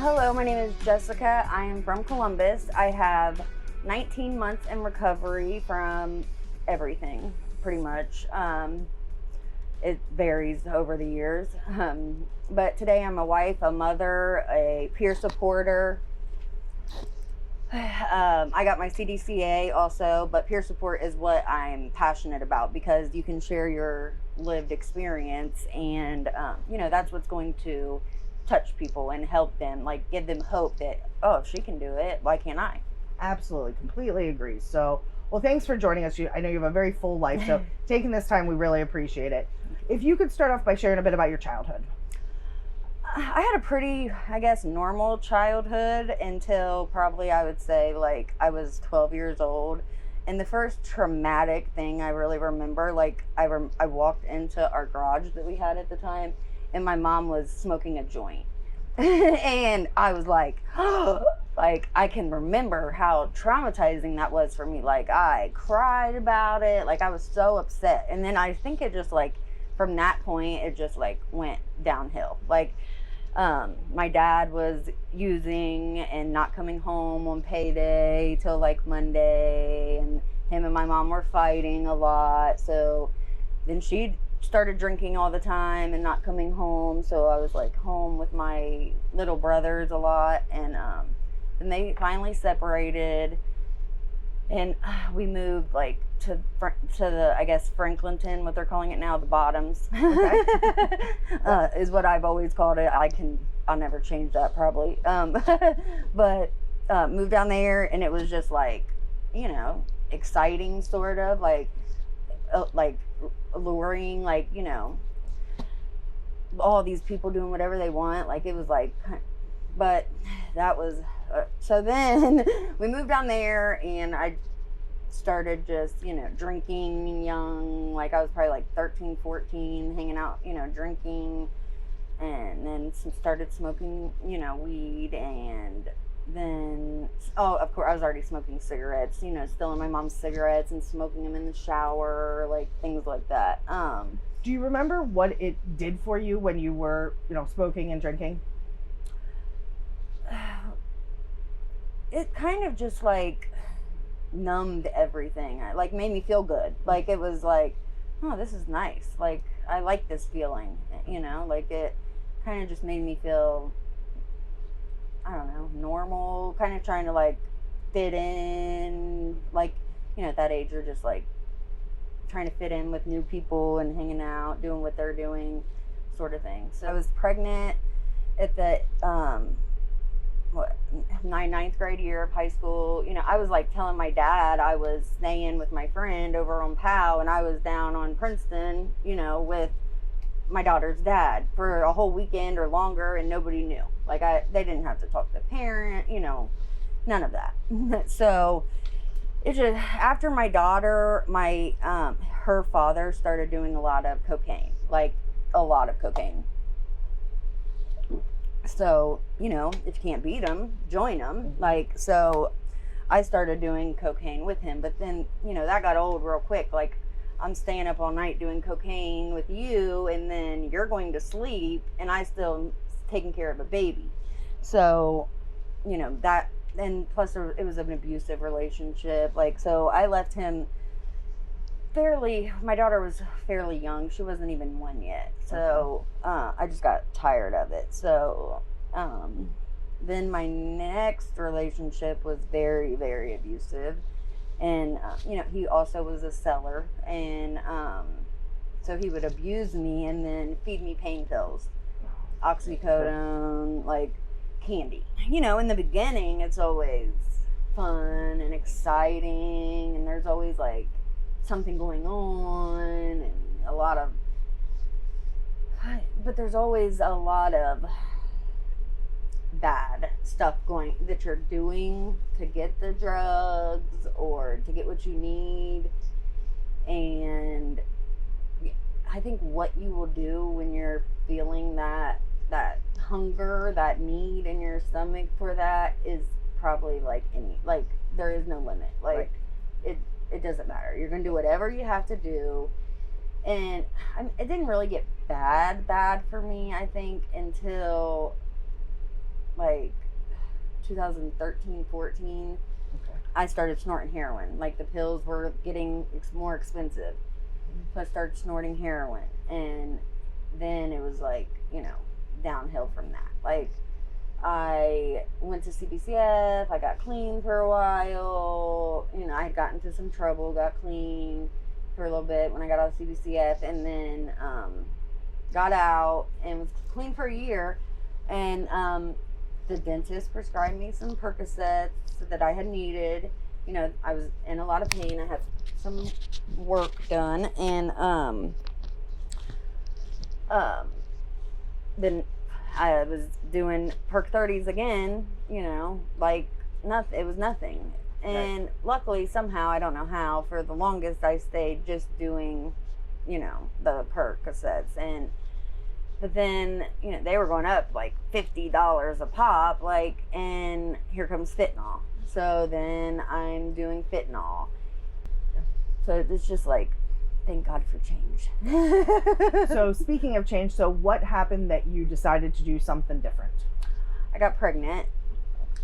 Hello, my name is Jessica. I am from Columbus. I have 19 months in recovery from everything, pretty much. It varies over the years. But today I'm a wife, a mother, a peer supporter. I got my CDCA also, but peer support is what I'm passionate about because you can share your lived experience and, that's what's going to touch people and help them, like give them hope that, oh, if she can do it, why can't I? Absolutely, completely agree. So, well, thanks for joining us. I know you have a very full life, so taking this time, we really appreciate it. If you could start off by sharing a bit about your childhood. I had a pretty, I guess, normal childhood until probably I would say like I was 12 years old. And the first traumatic thing I really remember, like I walked into our garage that we had at the time, and my mom was smoking a joint. And I was like, like I can remember how traumatizing that was for me. Like I cried about it. Like I was so upset. And then I think it just like from that point it just like went downhill. Like my dad was using and not coming home on payday till like Monday, and him and my mom were fighting a lot. So then she started drinking all the time and not coming home. So I was like home with my little brothers a lot. And then they finally separated. And we moved like to the, I guess, Franklinton, what they're calling it now, the Bottoms. Okay. Is what I've always called it. I'll never change that probably. But moved down there, and it was just like, exciting, sort of like alluring, like, all these people doing whatever they want. Like it was like, but that was so then we moved down there, and I started just drinking young. Like I was probably like 13, 14, hanging out, drinking, and then started smoking weed. And then, oh, of course, I was already smoking cigarettes, stealing my mom's cigarettes and smoking them in the shower, like things like that. Do you remember what it did for you when you were, smoking and drinking? It kind of just like numbed everything. Like made me feel good. Like it was like, oh, this is nice. Like I like this feeling. Like it kind of just made me feel, I don't know, normal. Kind of trying to like fit in. Like at that age you're just like trying to fit in with new people and hanging out, doing what they're doing, sort of thing. So I was pregnant at the my ninth grade year of high school. I was like telling my dad I was staying with my friend over on Powell, and I was down on Princeton, with my daughter's dad for a whole weekend or longer, and nobody knew. Like they didn't have to talk to the parent, none of that. So it just, after my daughter, my her father started doing a lot of cocaine, like a lot of cocaine. So, if you can't beat them, join them. Like, so I started doing cocaine with him. But then, that got old real quick. Like, I'm staying up all night doing cocaine with you, and then you're going to sleep, and I still taking care of a baby. So, that, and plus it was an abusive relationship. Like, so I left him my daughter was fairly young. She wasn't even 1 yet. So I just got tired of it. So then my next relationship was very, very abusive. And, he also was a seller. And so he would abuse me and then feed me pain pills, oxycodone, like candy. In the beginning, it's always fun and exciting. And there's always like something going on and but there's always a lot of bad stuff that you're doing to get the drugs or to get what you need. And I think what you will do when you're feeling that hunger, that need in your stomach for that is probably like there is no limit. Like it doesn't matter. You're gonna do whatever you have to do. And it didn't really get bad for me, I think, until like 2013, 14, Okay. I started snorting heroin. Like the pills were getting more expensive. So I started snorting heroin. And then it was like, downhill from that. Like I went to CBCF, I got clean for a while. I had gotten into some trouble, got clean for a little bit when I got out of CBCF, and then got out and was clean for a year. And the dentist prescribed me some Percocets that I had needed. I was in a lot of pain. I had some work done, and then I was doing Perc 30s again. Like nothing. It was nothing. And luckily, somehow, I don't know how, for the longest I stayed just doing, the Percocets. But then, they were going up like $50 a pop, and here comes fentanyl. So then I'm doing fentanyl. So it's just like, thank God for change. So speaking of change, so what happened that you decided to do something different? I got pregnant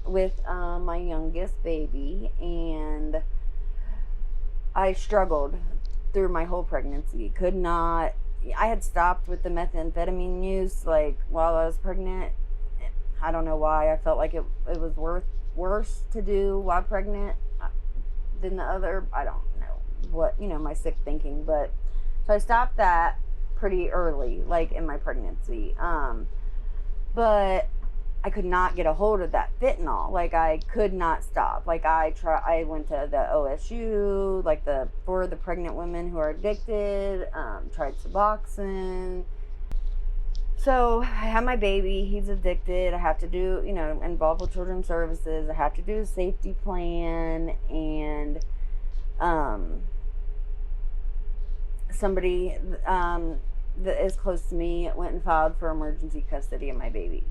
with my youngest baby, and I struggled through my whole pregnancy. I had stopped with the methamphetamine use while I was pregnant. I don't know why. I felt like it was worse to do while pregnant than the other. I don't know what, my sick thinking, but so I stopped that pretty early, in my pregnancy. But I could not get a hold of that fentanyl. I could not stop. I went to the OSU, for the pregnant women who are addicted, tried Suboxone. So I have my baby, he's addicted. I have to do, involved with Children's Services. I have to do a safety plan, and somebody that is close to me went and filed for emergency custody of my baby.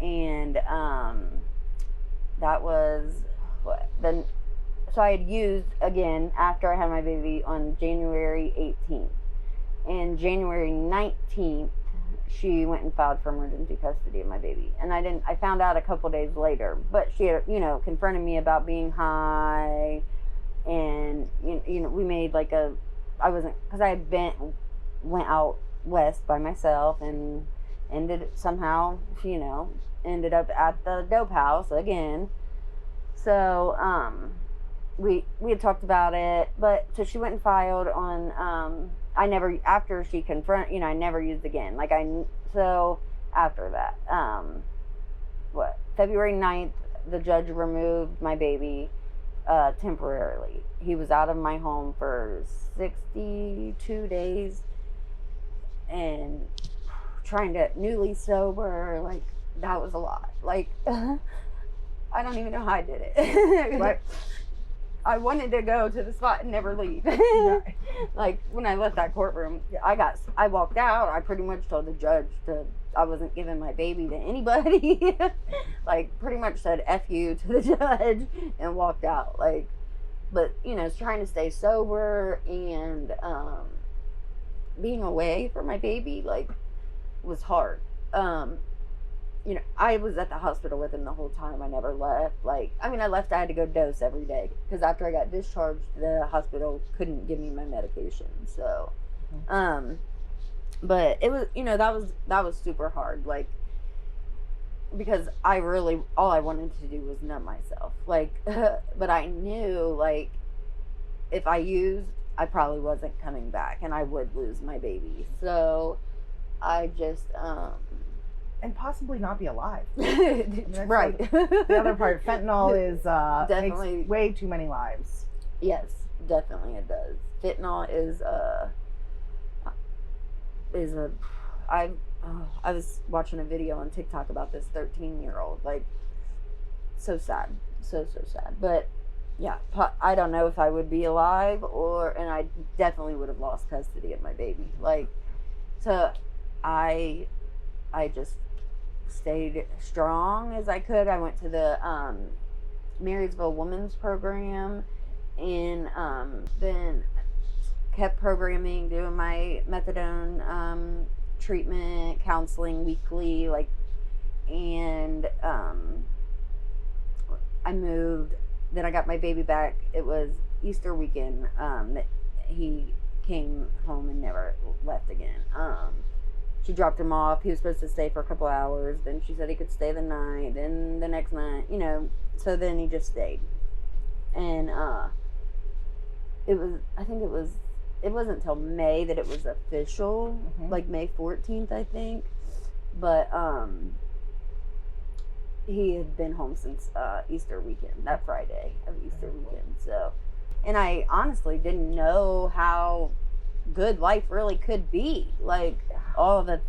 And that was then. So I had used again after I had my baby on January 18th, and January 19th she went and filed for emergency custody of my baby. And I found out a couple days later, but she had, confronted me about being high, and we made I wasn't, because I had went out west by myself, and somehow ended up at the dope house again. So we had talked about it, but so she went and filed on I never, after she confronted, I never used again. So after that, February 9th, the judge removed my baby temporarily. He was out of my home for 62 days, and trying to, newly sober, that was a lot. I don't even know how I did it. Right. I wanted to go to the spot and never leave. When I left that courtroom, I walked out. I pretty much told the judge I wasn't giving my baby to anybody. Pretty much said F you to the judge and walked out. But trying to stay sober and being away from my baby was hard. I was at the hospital with him the whole time. I never left. I left. I had to go dose every day, because after I got discharged, the hospital couldn't give me my medication. So, but it was, that was super hard. Because all I wanted to do was numb myself. But I knew, if I used, I probably wasn't coming back, and I would lose my baby. So, I just, and possibly not be alive. Right. The other part, fentanyl is definitely takes way too many lives. Yes, definitely it does. Fentanyl is I was watching a video on TikTok about this 13-year-old. So sad, so sad. But yeah, I don't know if I would be alive, and I definitely would have lost custody of my baby. So I just stayed strong as I could. I went to the Marysville Women's Program, and then kept programming, doing my methadone treatment, counseling weekly, and I moved. Then I got my baby back. It was Easter weekend that he came home and never left again. She dropped him off. He was supposed to stay for a couple hours. Then she said he could stay the night. Then the next night, so then he just stayed. And it wasn't until May that it was official, like May 14th, I think. But he had been home since Easter weekend, that Friday of Easter weekend. So, and I honestly didn't know how good life really could be. Like all the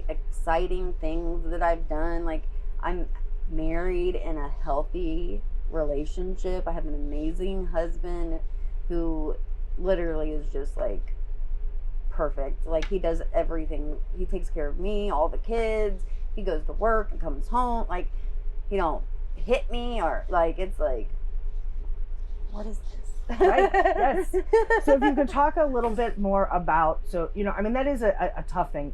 exciting things that I've done. Like I'm married in a healthy relationship. I have an amazing husband who literally is just like perfect. Like he does everything. He takes care of me, all the kids. He goes to work and comes home. Like he don't hit me or like it's like, what is this? Right. Yes. So if you could talk a little bit more about, that is a tough thing.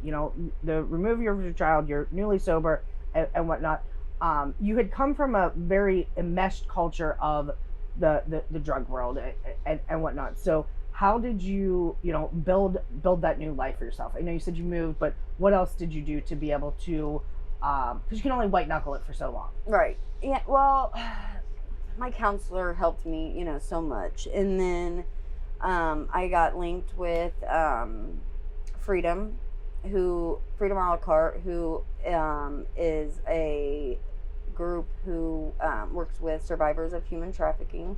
The remove your child, you're newly sober and whatnot. You had come from a very enmeshed culture of the drug world and whatnot. So how did you build that new life for yourself? I know you said you moved, but what else did you do to be able to? Because you can only white knuckle it for so long. Right. Yeah. Well, my counselor helped me, so much, and then I got linked with Freedom a la carte, who is a group who works with survivors of human trafficking.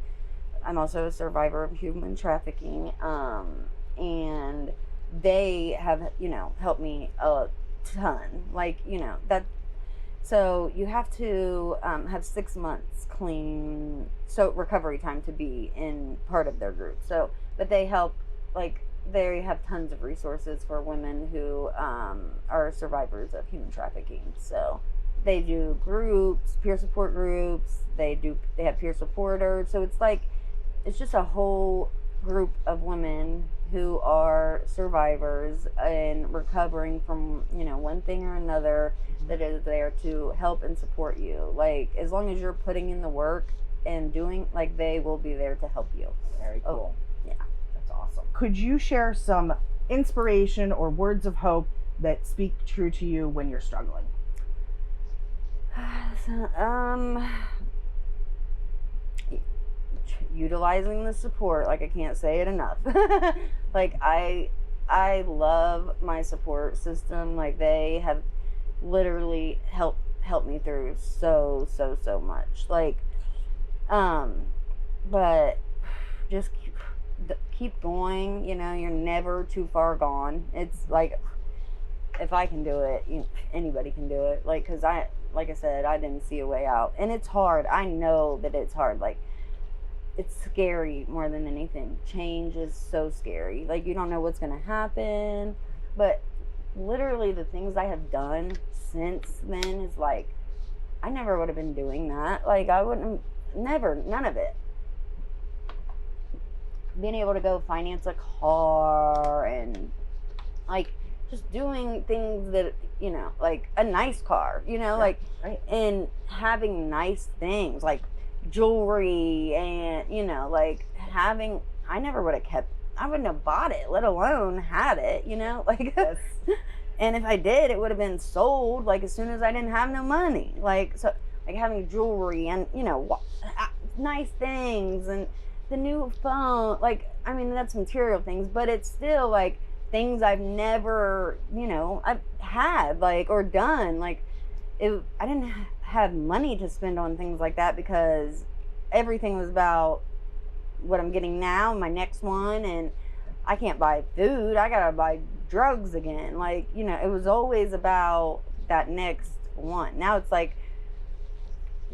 I'm also a survivor of human trafficking, and they have, helped me a ton. Like, that. So you have to have 6 months clean, so recovery time to be in part of their group. So, but they help, like, they have tons of resources for women who are survivors of human trafficking. So they do groups, peer support groups. They have peer supporters. So it's just a whole group of women who are survivors and recovering from, one thing or another, that is there to help and support you. Like, as long as you're putting in the work and doing, like, they will be there to help you. Very cool. Yeah. That's awesome. Could you share some inspiration or words of hope that speak true to you when you're struggling? Utilizing the support, like, I can't say it enough. Like, I love my support system. Like, they have literally helped me through so much. Like, but just keep going. You're never too far gone. It's like, if I can do it, anybody can do it. Like, because like I said, I didn't see a way out, and it's hard. I know that it's hard. Like, it's scary more than anything. Change is so scary. Like, you don't know what's going to happen. But literally the things I have done since then is like, I never would have been doing that. Like, I wouldn't have, none of it. Being able to go finance a car and, like, just doing things that, like a nice car, like, right. And having nice things, like jewelry and, like I never would have I wouldn't have bought it, let alone had it, like, Yes. And if I did, it would have been sold, like, as soon as I didn't have no money. Like, so, like, having jewelry and, nice things and the new phone, like, I mean, that's material things, but it's still, like, things I've never, I've had, like, or done. Like, I didn't have money to spend on things like that because everything was about what I'm getting now, my next one, and I can't buy food. I gotta buy drugs again. Like, it was always about that next one. Now it's like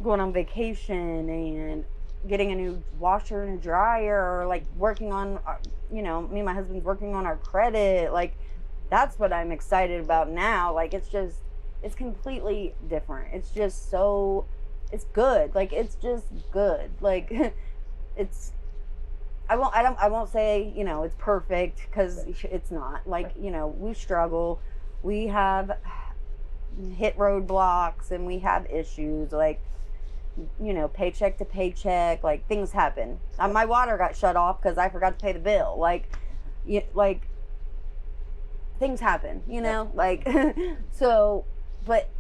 going on vacation and getting a new washer and dryer, or like working on, me and my husband's working on our credit. Like, that's what I'm excited about now. Like, it's completely different. It's just it's good. Like, it's just good. Like, I won't say, it's perfect, because it's not. Like, we struggle. We have hit roadblocks and we have issues, like, paycheck to paycheck, like things happen. My water got shut off because I forgot to pay the bill. Like things happen, like, so, but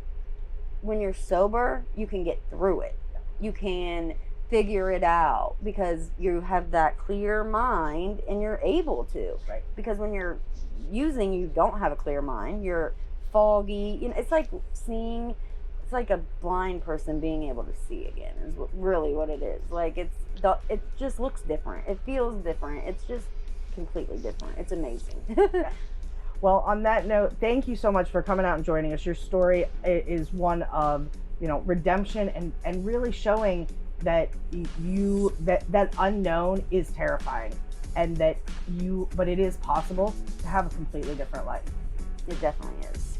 when you're sober, you can get through it. You can figure it out because you have that clear mind and you're able to. Right. Because when you're using, you don't have a clear mind. You're foggy. It's like it's like a blind person being able to see again is really what it is. Like it just looks different. It feels different. It's just completely different. It's amazing. Well, on that note, thank you so much for coming out and joining us. Your story is one of, redemption and really showing that that unknown is terrifying, and but it is possible to have a completely different life. It definitely is.